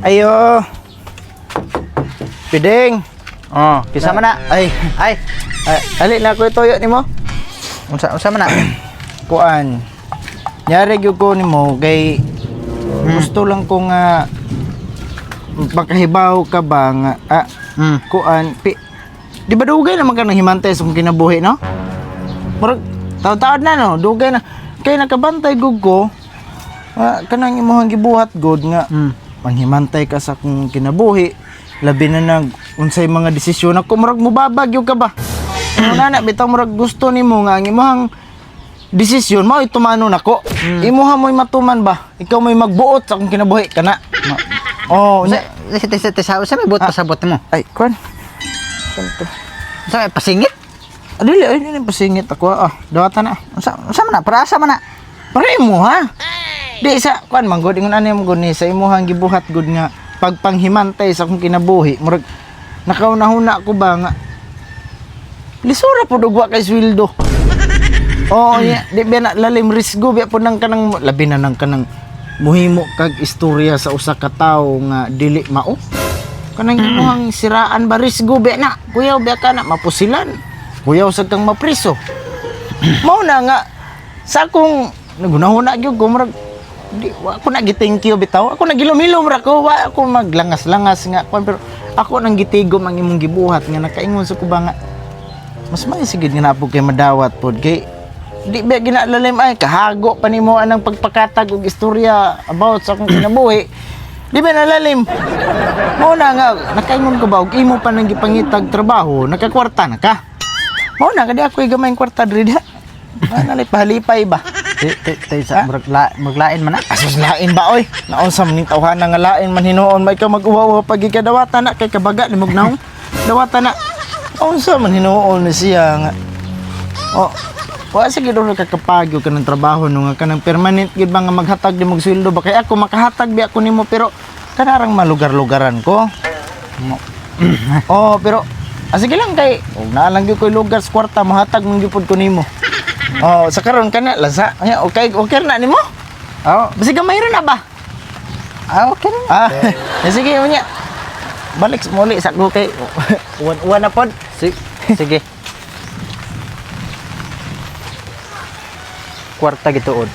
Ayo. Piding. Oh, kisa man na. Ay, ali na ko itoyo nimo. Unsa man na? Kuan. Nyari gyud ko nimo kay gusto lang ko nga makahibaw ka ba nga kuan di ba dugay naman ka nang himantay sa kong kinabuhi no? Murag taon-taon na no, dugay na kay nakabantay gud ko kanang imong gibuhat gud nga manghimantay ka sa kong kinabuhi labi na nag unsay mga desisyon ako murag mubabag gyud ka ba? Ano na bitaw murag gusto nimo nga ang imong desisyon mo itumano nako. Imuha mo'y matuman ba? Ikaw mo'y magbuot sa akong kinabuhi kana. Oh, sa may buot pasabot mo. ay, kuan. Santo. Sa may pasingit? Adili ay ni pasingit ako. Dawata na. Unsa man na? Para asa man na? Pare mo ha. Di sa kuan manggod ingon ani mo gud ni sa imuhang gibuhat gud nga pagpanghimantay sa akong kinabuhi. Murag nakaunahuna ko ba nga lisura po dugwa kay sweldo. Oh, di ba na lalim risgo biya po nang kanang labi na nang kanang muhimo kag istorya sa usa ka tawo nga dili mao. Kanang imong siraan ba risgo biya na. Kuyaw biya ka na mapusilan. Kuyaw sa kang mapriso. Mao na nga sa akong nagunahuna gyud ko murag di ako na gi-thank you bitaw. Ako nagilom-ilom ra ko, wa ako maglangas-langas nga pero ako nang gitigom ang imong gibuhat nga nakaingon sa kuba nga mas maisigid nga napog kay madawat pod kay di ba ginalalim ay kahago pa nimo anang pagpakatag og istorya about sa akong kinabuhi. Di ba nalalim? Mao na nga nakaingon ko ba og imo pa nang gipangitag trabaho, nakakwarta na ka. Mao na kadi ako'y gamay kwarta diri diha. Analay pahalipay ba? Tay sa maglain man na. Asus lain ba oy? Naunsa man ning tawhana nga lain man hinuon may ka mag-uwaw pag ikadawata na kay kabaga nimog naong. Dawata na. Naunsa man hinuon ni siya nga. Oh, wa sige daw nakakapagyo ka ng trabaho no nga kanang permanent gid ba nga maghatag di mog sweldo ba kay ako makahatag bi ako nimo pero kanarang malugar-lugaran ko. Oh, pero sige lang kay na lang gyud koy lugar sa kwarta mahatag mong gyud ko nimo. Oh, sa karon kana lasa. Okay na nimo? Oh, basi gamay ra na ba? Okay na. Sige unya. Balik muli sa ko kay uwan na pod. Sige. Kwarta gituod.